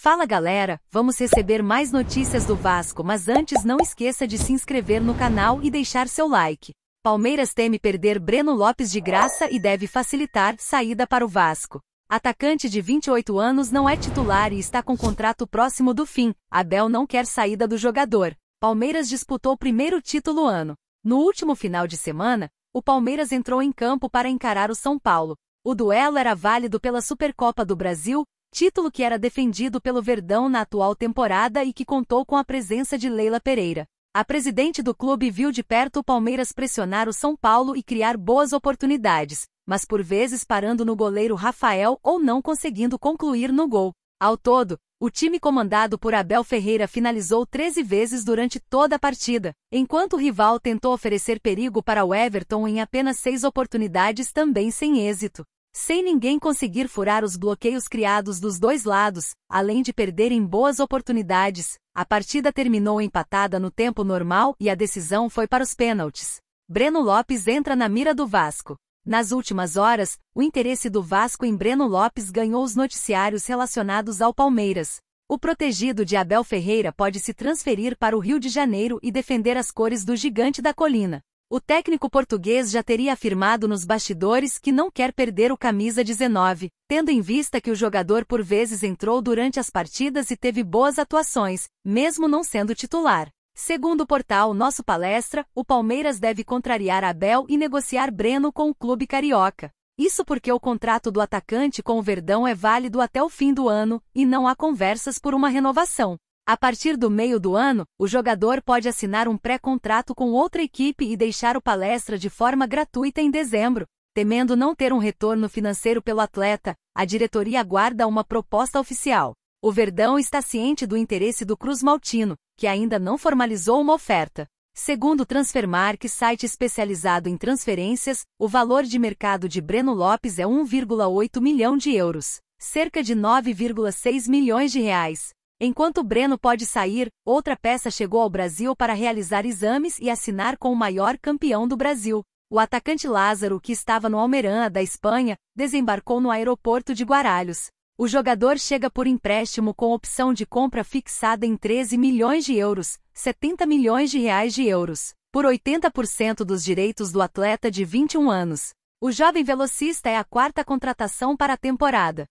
Fala galera, vamos receber mais notícias do Vasco, mas antes não esqueça de se inscrever no canal e deixar seu like. Palmeiras teme perder Breno Lopes de graça e deve facilitar saída para o Vasco. Atacante de 28 anos não é titular e está com contrato próximo do fim. Abel não quer saída do jogador. Palmeiras disputou o primeiro título ano. No último final de semana, o Palmeiras entrou em campo para encarar o São Paulo. O duelo era válido pela Supercopa do Brasil, título que era defendido pelo Verdão na atual temporada e que contou com a presença de Leila Pereira. A presidente do clube viu de perto o Palmeiras pressionar o São Paulo e criar boas oportunidades, mas por vezes parando no goleiro Rafael ou não conseguindo concluir no gol. Ao todo, o time comandado por Abel Ferreira finalizou 13 vezes durante toda a partida, enquanto o rival tentou oferecer perigo para o Everton em apenas 6 oportunidades, também sem êxito. Sem ninguém conseguir furar os bloqueios criados dos dois lados, além de perderem boas oportunidades, a partida terminou empatada no tempo normal e a decisão foi para os pênaltis. Breno Lopes entra na mira do Vasco. Nas últimas horas, o interesse do Vasco em Breno Lopes ganhou os noticiários relacionados ao Palmeiras. O protegido de Abel Ferreira pode se transferir para o Rio de Janeiro e defender as cores do Gigante da Colina. O técnico português já teria afirmado nos bastidores que não quer perder o camisa 19, tendo em vista que o jogador por vezes entrou durante as partidas e teve boas atuações, mesmo não sendo titular. Segundo o portal Nosso Palestra, o Palmeiras deve contrariar Abel e negociar Breno com o clube carioca. Isso porque o contrato do atacante com o Verdão é válido até o fim do ano, e não há conversas por uma renovação. A partir do meio do ano, o jogador pode assinar um pré-contrato com outra equipe e deixar o Palestra de forma gratuita em dezembro. Temendo não ter um retorno financeiro pelo atleta, a diretoria aguarda uma proposta oficial. O Verdão está ciente do interesse do Cruz Maltino, que ainda não formalizou uma oferta. Segundo o Transfermarkt, site especializado em transferências, o valor de mercado de Breno Lopes é 1,8 milhão de euros, cerca de 9,6 milhões de reais. Enquanto Breno pode sair, outra peça chegou ao Brasil para realizar exames e assinar com o maior campeão do Brasil. O atacante Lázaro, que estava no Almería da Espanha, desembarcou no aeroporto de Guarulhos. O jogador chega por empréstimo com opção de compra fixada em 13 milhões de euros, 70 milhões de reais de euros, por 80% dos direitos do atleta de 21 anos. O jovem velocista é a 4ª contratação para a temporada.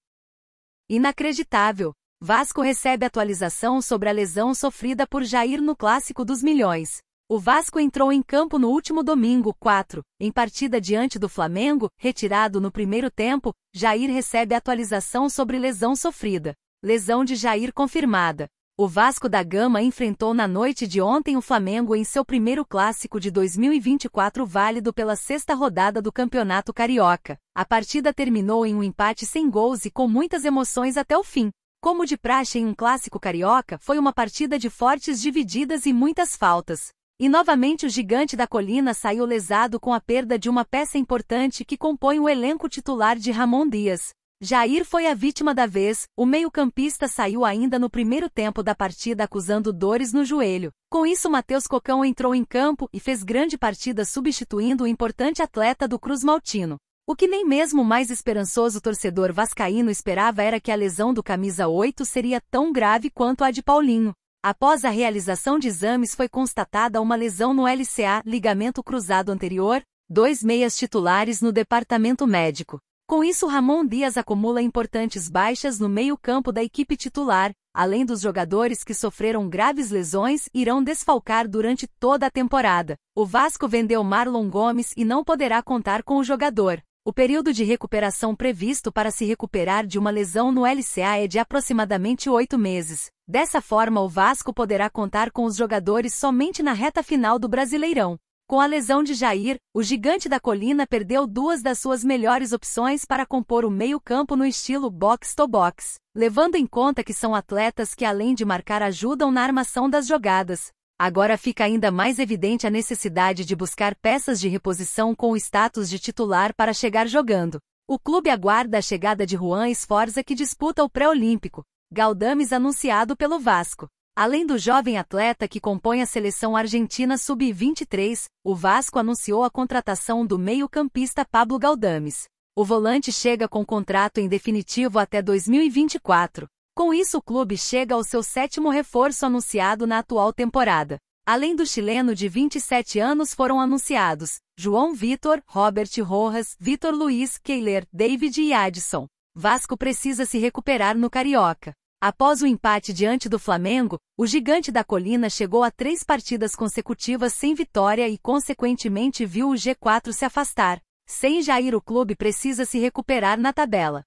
Inacreditável! Vasco recebe atualização sobre a lesão sofrida por Jair no Clássico dos Milhões. O Vasco entrou em campo no último domingo, 4, em partida diante do Flamengo, retirado no primeiro tempo. Jair recebe atualização sobre lesão sofrida. Lesão de Jair confirmada. O Vasco da Gama enfrentou na noite de ontem o Flamengo em seu primeiro clássico de 2024 válido pela 6ª rodada do Campeonato Carioca. A partida terminou em um empate sem gols e com muitas emoções até o fim. Como de praxe em um clássico carioca, foi uma partida de fortes divididas e muitas faltas. E novamente o Gigante da Colina saiu lesado com a perda de uma peça importante que compõe o elenco titular de Ramon Dias. Jair foi a vítima da vez, o meio-campista saiu ainda no primeiro tempo da partida acusando dores no joelho. Com isso, Matheus Cocão entrou em campo e fez grande partida substituindo o importante atleta do Cruz Maltino. O que nem mesmo o mais esperançoso torcedor vascaíno esperava era que a lesão do camisa 8 seria tão grave quanto a de Paulinho. Após a realização de exames foi constatada uma lesão no LCA, ligamento cruzado anterior, 2 meias titulares no departamento médico. Com isso, Ramon Dias acumula importantes baixas no meio-campo da equipe titular, além dos jogadores que sofreram graves lesões e irão desfalcar durante toda a temporada. O Vasco vendeu Marlon Gomes e não poderá contar com o jogador. O período de recuperação previsto para se recuperar de uma lesão no LCA é de aproximadamente 8 meses. Dessa forma, o Vasco poderá contar com os jogadores somente na reta final do Brasileirão. Com a lesão de Jair, o Gigante da Colina perdeu 2 das suas melhores opções para compor o meio-campo no estilo box-to-box, levando em conta que são atletas que, além de marcar, ajudam na armação das jogadas. Agora fica ainda mais evidente a necessidade de buscar peças de reposição com o status de titular para chegar jogando. O clube aguarda a chegada de Juan Esforza, que disputa o pré-olímpico. Galdames anunciado pelo Vasco. Além do jovem atleta que compõe a seleção argentina sub-23, o Vasco anunciou a contratação do meio-campista Pablo Galdames. O volante chega com contrato em definitivo até 2024. Com isso o clube chega ao seu 7º reforço anunciado na atual temporada. Além do chileno de 27 anos foram anunciados João Vitor, Robert Rojas, Vitor Luiz, Keiler, David e Adson. Vasco precisa se recuperar no Carioca. Após o empate diante do Flamengo, o Gigante da Colina chegou a 3 partidas consecutivas sem vitória e consequentemente viu o G4 se afastar. Sem Jair o clube precisa se recuperar na tabela.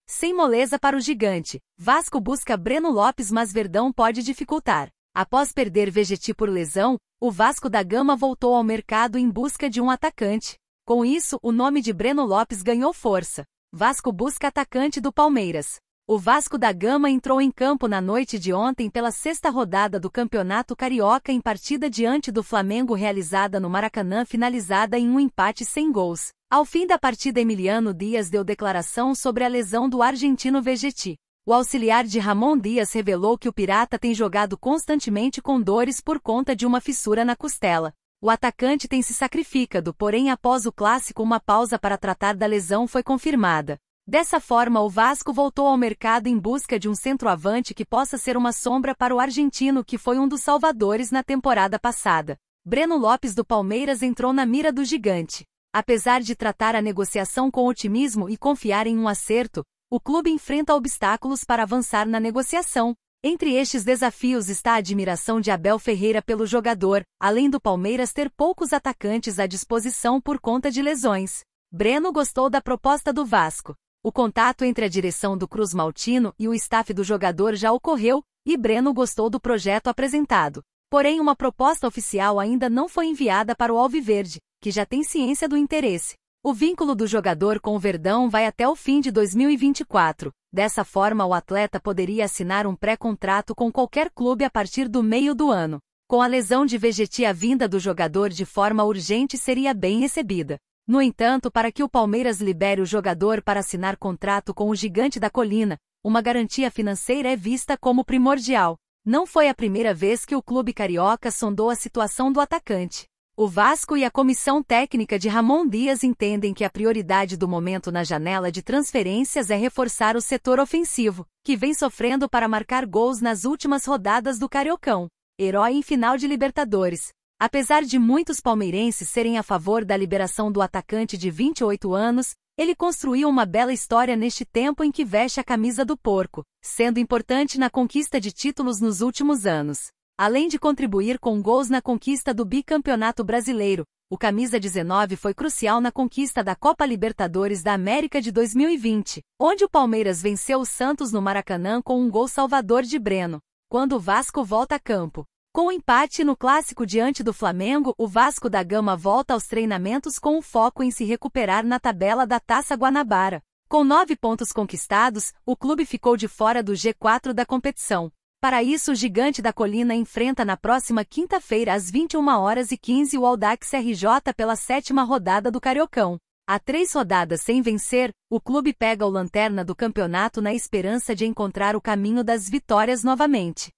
Sem moleza para o Gigante, Vasco busca Breno Lopes mas Verdão pode dificultar. Após perder Vegetti por lesão, o Vasco da Gama voltou ao mercado em busca de um atacante. Com isso, o nome de Breno Lopes ganhou força. Vasco busca atacante do Palmeiras. O Vasco da Gama entrou em campo na noite de ontem pela 6ª rodada do Campeonato Carioca em partida diante do Flamengo realizada no Maracanã finalizada em um empate sem gols. Ao fim da partida Emiliano Dias deu declaração sobre a lesão do argentino Vegetti. O auxiliar de Ramon Dias revelou que o Pirata tem jogado constantemente com dores por conta de uma fissura na costela. O atacante tem se sacrificado, porém após o clássico uma pausa para tratar da lesão foi confirmada. Dessa forma o Vasco voltou ao mercado em busca de um centroavante que possa ser uma sombra para o argentino que foi um dos salvadores na temporada passada. Breno Lopes do Palmeiras entrou na mira do Gigante. Apesar de tratar a negociação com otimismo e confiar em um acerto, o clube enfrenta obstáculos para avançar na negociação. Entre estes desafios está a admiração de Abel Ferreira pelo jogador, além do Palmeiras ter poucos atacantes à disposição por conta de lesões. Breno gostou da proposta do Vasco. O contato entre a direção do Cruz Maltino e o staff do jogador já ocorreu, e Breno gostou do projeto apresentado. Porém, uma proposta oficial ainda não foi enviada para o Alviverde, que já tem ciência do interesse. O vínculo do jogador com o Verdão vai até o fim de 2024. Dessa forma, o atleta poderia assinar um pré-contrato com qualquer clube a partir do meio do ano. Com a lesão de Vegetti, a vinda do jogador de forma urgente seria bem recebida. No entanto, para que o Palmeiras libere o jogador para assinar contrato com o Gigante da Colina, uma garantia financeira é vista como primordial. Não foi a primeira vez que o clube carioca sondou a situação do atacante. O Vasco e a comissão técnica de Ramon Dias entendem que a prioridade do momento na janela de transferências é reforçar o setor ofensivo, que vem sofrendo para marcar gols nas últimas rodadas do Cariocão. Herói em final de Libertadores. Apesar de muitos palmeirenses serem a favor da liberação do atacante de 28 anos, ele construiu uma bela história neste tempo em que veste a camisa do porco, sendo importante na conquista de títulos nos últimos anos. Além de contribuir com gols na conquista do bicampeonato brasileiro, o camisa 19 foi crucial na conquista da Copa Libertadores da América de 2020, onde o Palmeiras venceu o Santos no Maracanã com um gol salvador de Breno, quando o Vasco volta a campo. Com o empate no clássico diante do Flamengo, o Vasco da Gama volta aos treinamentos com o foco em se recuperar na tabela da Taça Guanabara. Com 9 pontos conquistados, o clube ficou de fora do G4 da competição. Para isso, o Gigante da Colina enfrenta na próxima quinta-feira às 21h15 o Audax RJ pela 7ª rodada do Cariocão. Há 3 rodadas sem vencer, o clube pega o lanterna do campeonato na esperança de encontrar o caminho das vitórias novamente.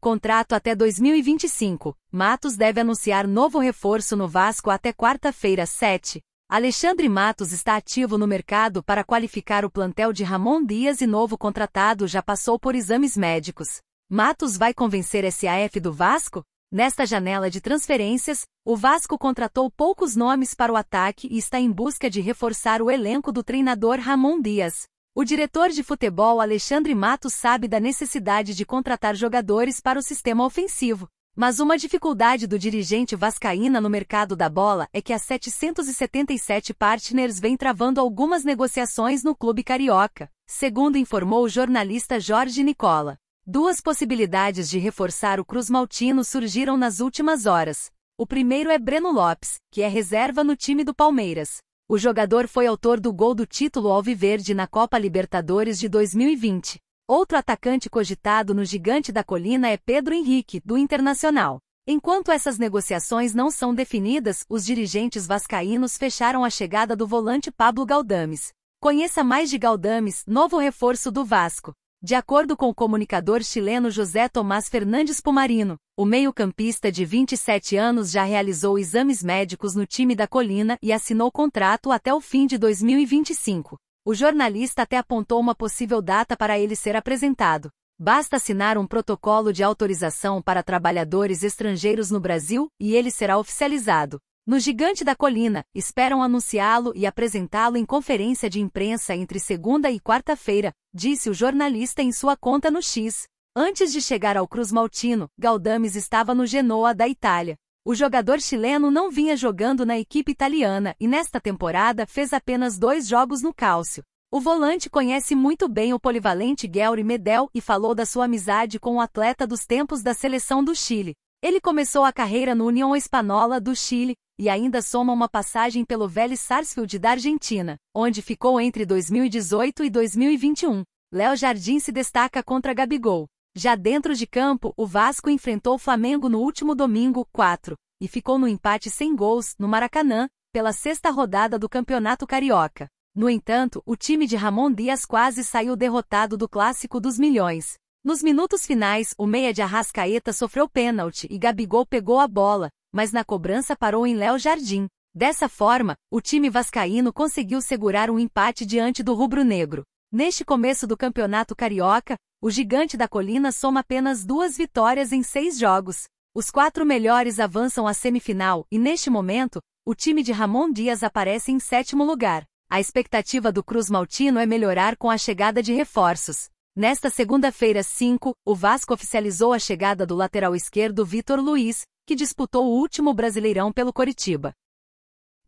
Contrato até 2025. Matos deve anunciar novo reforço no Vasco até quarta-feira, 7. Alexandre Matos está ativo no mercado para qualificar o plantel de Ramon Dias e novo contratado já passou por exames médicos. Matos vai convencer SAF do Vasco? Nesta janela de transferências, o Vasco contratou poucos nomes para o ataque e está em busca de reforçar o elenco do treinador Ramon Dias. O diretor de futebol Alexandre Matos sabe da necessidade de contratar jogadores para o sistema ofensivo, mas uma dificuldade do dirigente vascaína no mercado da bola é que a 777 Partners vem travando algumas negociações no clube carioca, segundo informou o jornalista Jorge Nicola. 2 possibilidades de reforçar o Cruz Maltino surgiram nas últimas horas. O primeiro é Breno Lopes, que é reserva no time do Palmeiras. O jogador foi autor do gol do título alviverde na Copa Libertadores de 2020. Outro atacante cogitado no Gigante da Colina é Pedro Henrique, do Internacional. Enquanto essas negociações não são definidas, os dirigentes vascaínos fecharam a chegada do volante Pablo Galdames. Conheça mais de Galdames, novo reforço do Vasco. De acordo com o comunicador chileno José Tomás Fernandes Pumarino, o meio-campista de 27 anos já realizou exames médicos no time da Colina e assinou contrato até o fim de 2025. O jornalista até apontou uma possível data para ele ser apresentado. Basta assinar um protocolo de autorização para trabalhadores estrangeiros no Brasil e ele será oficializado. No Gigante da Colina, esperam anunciá-lo e apresentá-lo em conferência de imprensa entre segunda e quarta-feira, disse o jornalista em sua conta no X. Antes de chegar ao Cruz Maltino, Galdames estava no Genoa da Itália. O jogador chileno não vinha jogando na equipe italiana e nesta temporada fez apenas 2 jogos no Calcio. O volante conhece muito bem o polivalente Guilherme Medel e falou da sua amizade com o atleta dos tempos da seleção do Chile. Ele começou a carreira no União Espanola do Chile, e ainda soma uma passagem pelo Vélez Sarsfield da Argentina, onde ficou entre 2018 e 2021. Léo Jardim se destaca contra Gabigol. Já dentro de campo, o Vasco enfrentou o Flamengo no último domingo, 4, e ficou no empate sem gols, no Maracanã, pela 6ª rodada do Campeonato Carioca. No entanto, o time de Ramon Dias quase saiu derrotado do Clássico dos Milhões. Nos minutos finais, o meia de Arrascaeta sofreu pênalti e Gabigol pegou a bola, mas na cobrança parou em Léo Jardim. Dessa forma, o time vascaíno conseguiu segurar um empate diante do rubro-negro. Neste começo do Campeonato Carioca, o Gigante da Colina soma apenas 2 vitórias em 6 jogos. Os 4 melhores avançam à semifinal e, neste momento, o time de Ramon Dias aparece em 7º lugar. A expectativa do Cruz Maltino é melhorar com a chegada de reforços. Nesta segunda-feira 5, o Vasco oficializou a chegada do lateral esquerdo Vitor Luiz, que disputou o último Brasileirão pelo Coritiba.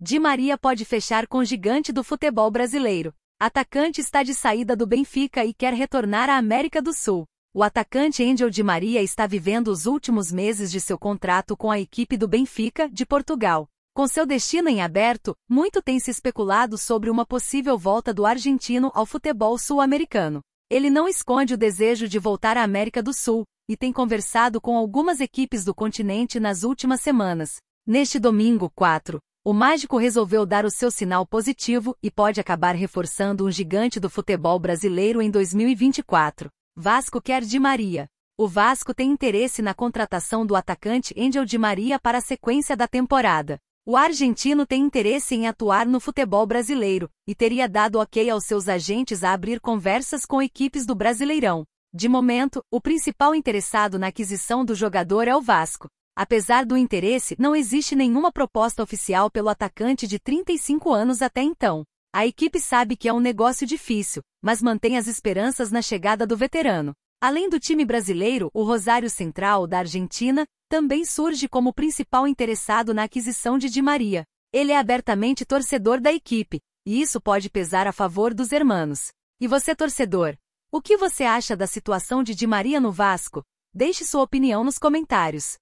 Di Maria pode fechar com o gigante do futebol brasileiro. Atacante está de saída do Benfica e quer retornar à América do Sul. O atacante Angel Di Maria está vivendo os últimos meses de seu contrato com a equipe do Benfica, de Portugal. Com seu destino em aberto, muito tem se especulado sobre uma possível volta do argentino ao futebol sul-americano. Ele não esconde o desejo de voltar à América do Sul, e tem conversado com algumas equipes do continente nas últimas semanas. Neste domingo, 4, o mágico resolveu dar o seu sinal positivo e pode acabar reforçando um gigante do futebol brasileiro em 2024. Vasco quer Di Maria. O Vasco tem interesse na contratação do atacante Angel Di Maria para a sequência da temporada. O argentino tem interesse em atuar no futebol brasileiro, e teria dado ok aos seus agentes a abrir conversas com equipes do Brasileirão. De momento, o principal interessado na aquisição do jogador é o Vasco. Apesar do interesse, não existe nenhuma proposta oficial pelo atacante de 35 anos até então. A equipe sabe que é um negócio difícil, mas mantém as esperanças na chegada do veterano. Além do time brasileiro, o Rosário Central, da Argentina, também surge como principal interessado na aquisição de Di Maria. Ele é abertamente torcedor da equipe, e isso pode pesar a favor dos hermanos. E você, torcedor? O que você acha da situação de Di Maria no Vasco? Deixe sua opinião nos comentários.